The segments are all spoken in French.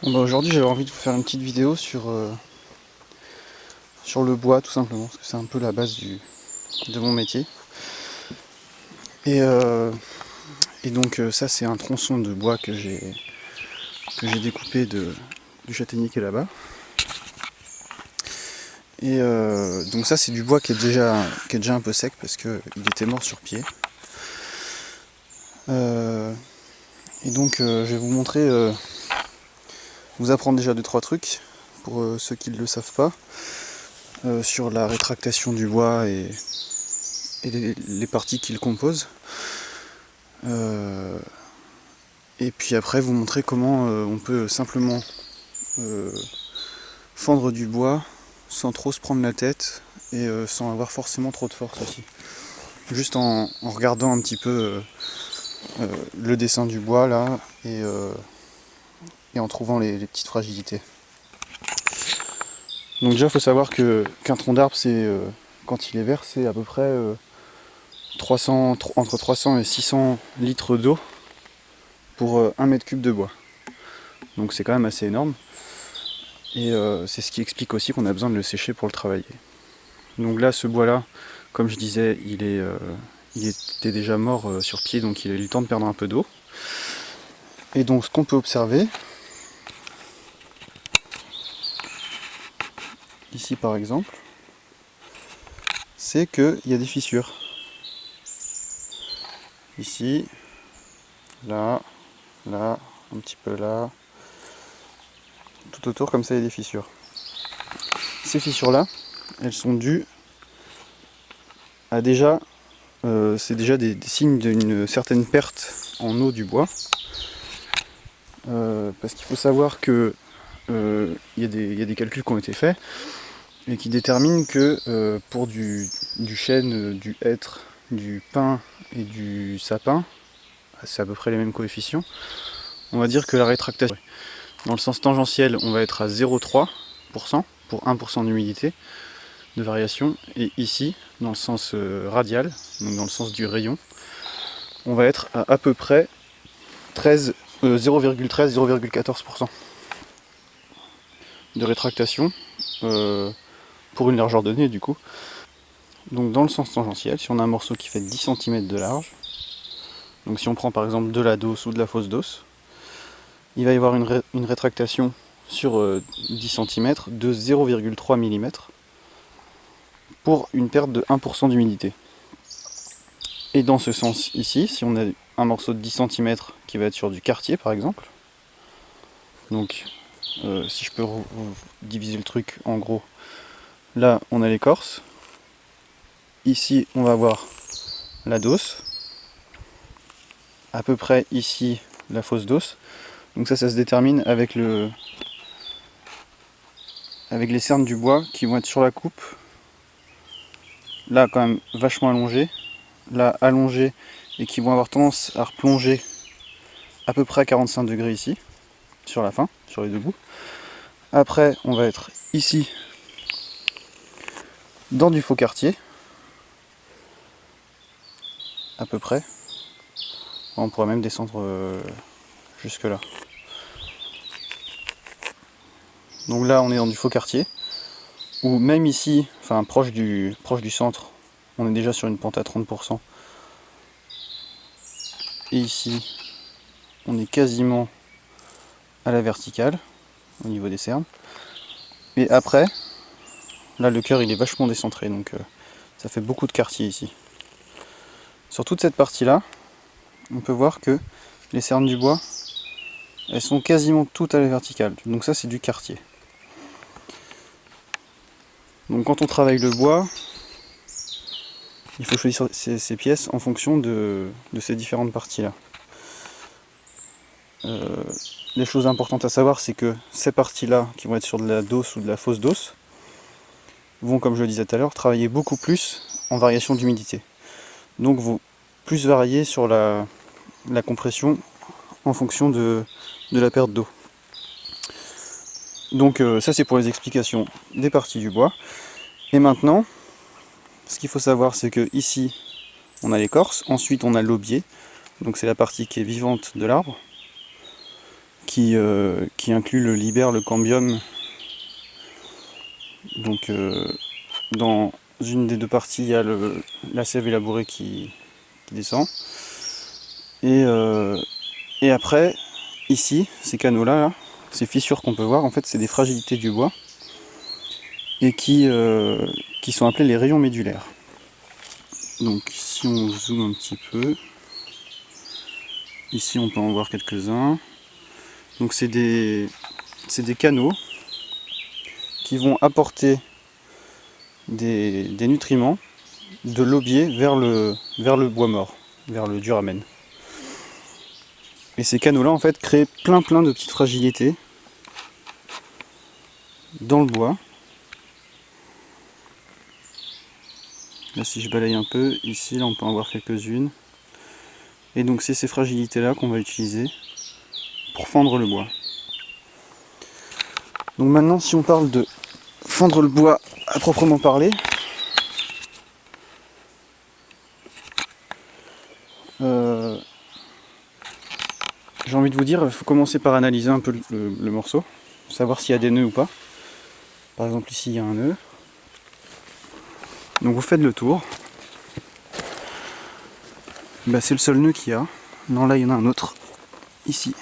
Bon bah aujourd'hui j'avais envie de vous faire une petite vidéo sur le bois tout simplement, parce que c'est un peu la base de mon métier. Et, donc ça c'est un tronçon de bois que j'ai découpé du châtaignier qui est là-bas. Et donc ça c'est du bois qui est déjà un peu sec parce qu'il était mort sur pied. Et donc je vais vous montrer, vous apprendre déjà 2-3 trucs pour ceux qui ne le savent pas. Sur la rétractation du bois et les parties qui le composent. Et puis après vous montrer comment on peut simplement fendre du bois sans trop se prendre la tête et sans avoir forcément trop de force aussi. Juste en regardant un petit peu le dessin du bois là et en trouvant les petites fragilités. Donc déjà il faut savoir qu'un tronc d'arbre c'est quand il est vert c'est à peu près entre 300 et 600 litres d'eau pour 1 mètre cube de bois. Donc c'est quand même assez énorme. Et c'est ce qui explique aussi qu'on a besoin de le sécher pour le travailler. Donc là, ce bois-là, comme je disais, il était déjà mort sur pied, donc il a eu le temps de perdre un peu d'eau. Et donc ce qu'on peut observer, ici par exemple, c'est qu'il y a des fissures. Ici, là, là, un petit peu là. Tout autour comme ça il y a des fissures. Ces fissures-là, elles sont dues à c'est déjà des signes d'une certaine perte en eau du bois. Parce qu'il faut savoir que il y a des calculs qui ont été faits et qui déterminent que pour du chêne, du hêtre, du pin et du sapin, c'est à peu près les mêmes coefficients, on va dire que la rétractation, dans le sens tangentiel, on va être à 0,3% pour 1% d'humidité de variation, et ici, dans le sens radial, donc dans le sens du rayon, on va être à peu près 0,13-0,14% de rétractation pour une largeur donnée du coup. Donc dans le sens tangentiel, si on a un morceau qui fait 10 cm de large, donc si on prend par exemple de la DOS ou de la fausse DOS, il va y avoir une rétractation sur 10 cm de 0,3 mm pour une perte de 1% d'humidité. Et dans ce sens ici, si on a un morceau de 10 cm qui va être sur du quartier par exemple, donc si je peux diviser le truc en gros, là on a l'écorce, ici on va avoir la DOS, à peu près ici la fausse DOS, donc ça se détermine avec les cernes du bois qui vont être sur la coupe, là quand même vachement allongées, là allongées et qui vont avoir tendance à replonger à peu près à 45 degrés ici, sur la fin, sur les deux bouts. Après on va être ici dans du faux quartier, à peu près. On pourrait même descendre jusque là. Donc là on est dans du faux quartier, ou même ici, enfin proche du centre, on est déjà sur une pente à 30%. Et ici, on est quasiment à la verticale, au niveau des cernes. Et après, là le cœur il est vachement décentré, donc ça fait beaucoup de quartier ici. Sur toute cette partie-là, on peut voir que les cernes du bois, elles sont quasiment toutes à la verticale. Donc ça c'est du quartier. Donc quand on travaille le bois, il faut choisir ces pièces en fonction de ces différentes parties-là. Les choses importantes à savoir, c'est que ces parties-là, qui vont être sur de la DOS ou de la fausse DOS, vont, comme je le disais tout à l'heure, travailler beaucoup plus en variation d'humidité. Donc vont plus varier sur la compression en fonction de la perte d'eau. Donc ça c'est pour les explications des parties du bois. Et maintenant, ce qu'il faut savoir, c'est que ici on a l'écorce, ensuite on a l'aubier, donc c'est la partie qui est vivante de l'arbre, qui inclut le libère, le cambium. Donc dans une des deux parties, il y a la sève élaborée qui descend. Et après, ici, ces canaux-là, ces fissures qu'on peut voir, en fait, c'est des fragilités du bois et qui sont appelées les rayons médulaires. Donc si on zoome un petit peu, ici on peut en voir quelques-uns. Donc c'est des canaux qui vont apporter des nutriments de l'aubier vers le bois mort, vers le duramen. Et ces canaux-là en fait créent plein de petites fragilités dans le bois. Là si je balaye un peu, ici là on peut en voir quelques-unes. Et donc c'est ces fragilités-là qu'on va utiliser pour fendre le bois. Donc maintenant si on parle de fendre le bois à proprement parler, j'ai envie de vous dire, il faut commencer par analyser un peu le morceau, savoir s'il y a des nœuds ou pas. Par exemple ici il y a un nœud. Donc vous faites le tour. Bah, c'est le seul nœud qu'il y a. Non, là il y en a un autre. Ici.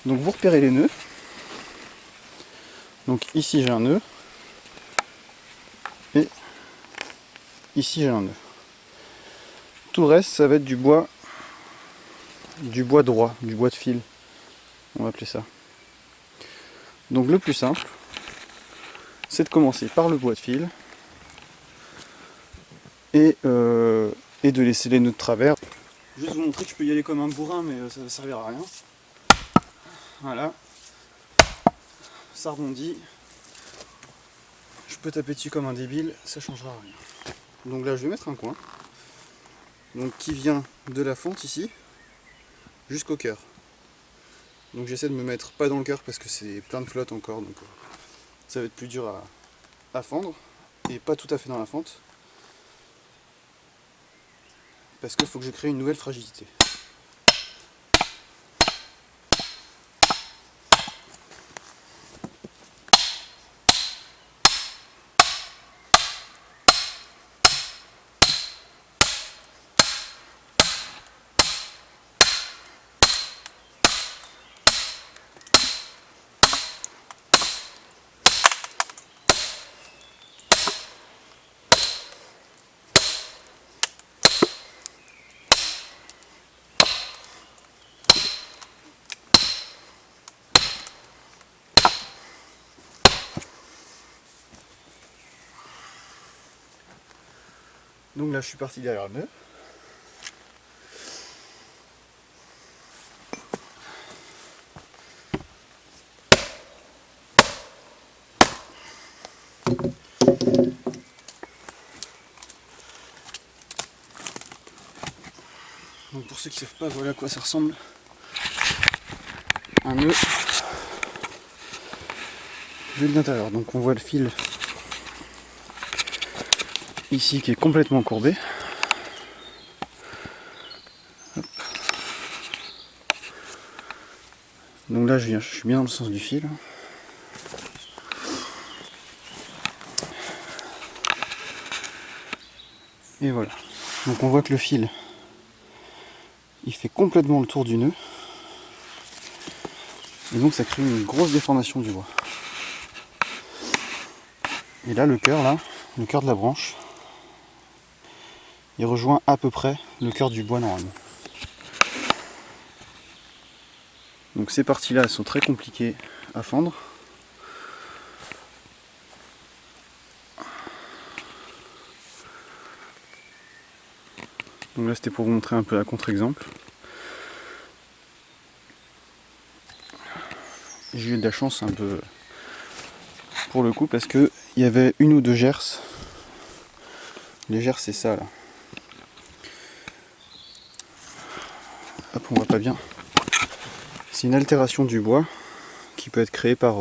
Donc vous repérez les nœuds. Donc ici j'ai un nœud. Et ici j'ai un nœud. Tout le reste ça va être du bois droit, du bois de fil. On va appeler ça. Donc le plus simple, c'est de commencer par le bois de fil. Et de laisser les nœuds de travers. Juste vous montrer que je peux y aller comme un bourrin, mais ça ne servira à rien. Voilà. Ça rebondit. Je peux taper dessus comme un débile, ça changera rien. Donc là je vais mettre un coin. Donc qui vient de la fente ici jusqu'au cœur. Donc j'essaie de me mettre pas dans le cœur parce que c'est plein de flotte encore, donc ça va être plus dur à fendre. Et pas tout à fait dans la fente. Parce qu'il faut que je crée une nouvelle fragilité. Donc là je suis parti derrière le nœud. Donc pour ceux qui ne savent pas, voilà à quoi ça ressemble. Un nœud vu de l'intérieur. Donc on voit le fil ici qui est complètement courbé. Hop. Donc là je suis bien dans le sens du fil. Et voilà. Donc on voit que le fil il fait complètement le tour du nœud. Et donc ça crée une grosse déformation du bois. Et là le cœur de la branche, il rejoint à peu près le cœur du bois normalement. Donc ces parties-là, elles sont très compliquées à fendre. Donc là c'était pour vous montrer un peu à contre-exemple. J'ai eu de la chance un peu pour le coup parce que il y avait une ou deux gerces. Les gerces c'est ça là. Hop, on voit pas bien. C'est une altération du bois qui peut être créée par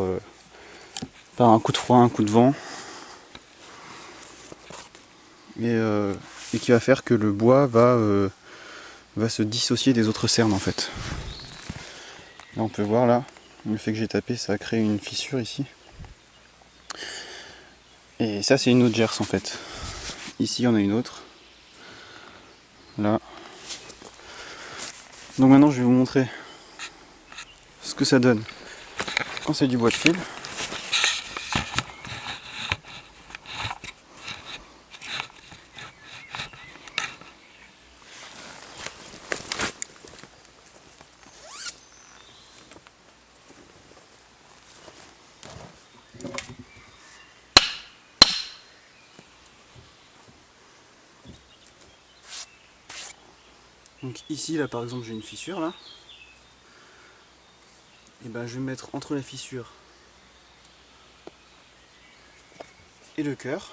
un coup de froid, un coup de vent. Et qui va faire que le bois va va se dissocier des autres cernes en fait. Là on peut voir là, le fait que j'ai tapé, ça a créé une fissure ici. Et ça c'est une autre gerce en fait. Ici il y en a une autre. Là. Donc maintenant je vais vous montrer ce que ça donne quand c'est du bois de fil. Donc ici là par exemple j'ai une fissure là. Et ben je vais me mettre entre la fissure et le cœur.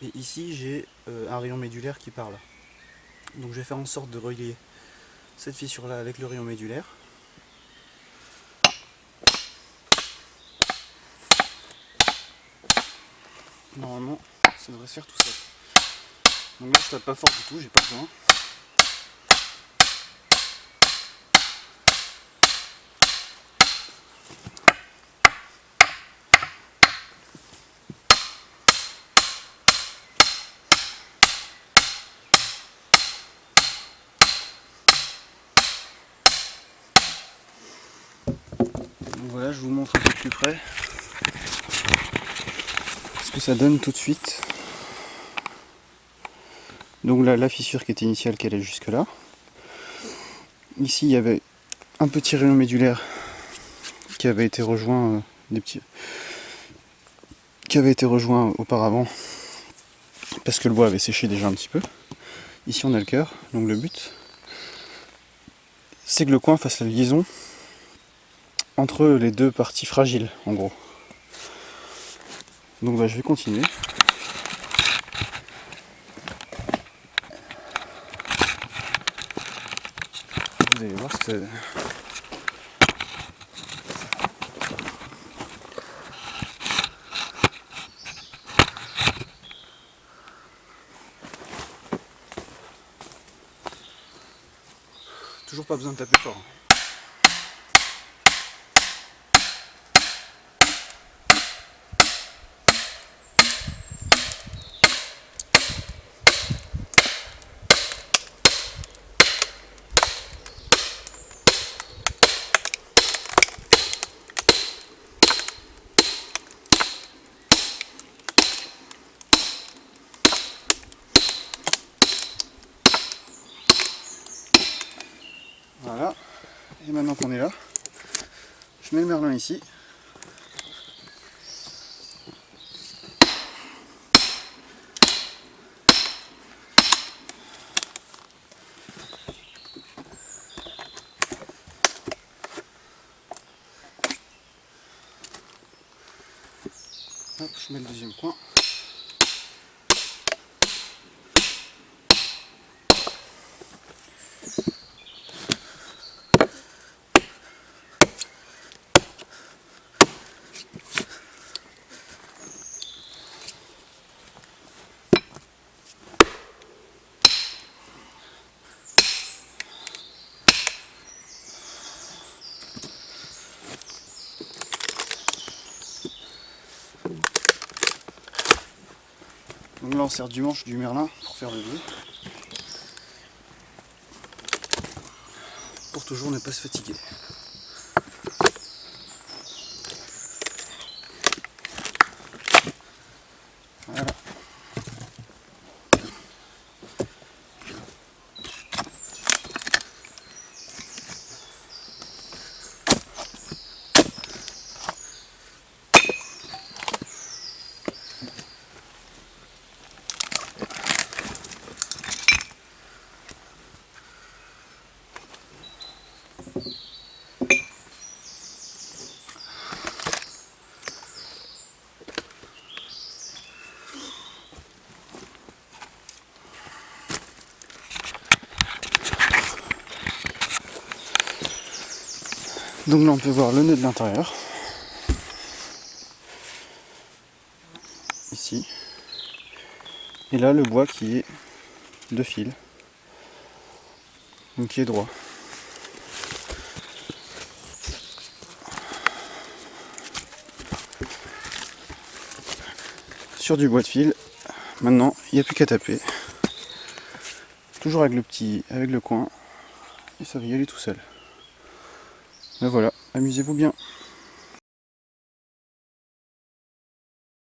Et ici j'ai un rayon médulaire qui part là. Donc je vais faire en sorte de relier cette fissure là avec le rayon médulaire. Normalement ça devrait se faire tout seul. Donc là je tape pas fort du tout, j'ai pas besoin. Donc voilà, je vous montre un peu plus près ce que ça donne tout de suite. Donc là, la fissure qui était initiale qui allait jusque là. Ici, il y avait un petit rayon médulaire qui avait été rejoint, qui avait été rejoint auparavant parce que le bois avait séché déjà un petit peu. Ici, on a le cœur. Donc le but, c'est que le coin fasse la liaison entre les deux parties fragiles, en gros. Donc bah, je vais continuer. Vous allez voir ce que ça... Toujours pas besoin de taper fort. Voilà. Et maintenant qu'on est là, je mets le merlin ici. Hop, je mets le deuxième coin. Donc là on sert du manche du merlin pour faire le bruit. Pour toujours ne pas se fatiguer. Voilà. Donc là on peut voir le nœud de l'intérieur. Ici. Et là le bois qui est de fil. donc qui est droit. Sur du bois de fil, maintenant il n'y a plus qu'à taper. Toujours avec le coin, et ça va y aller tout seul. Ben voilà, amusez-vous bien.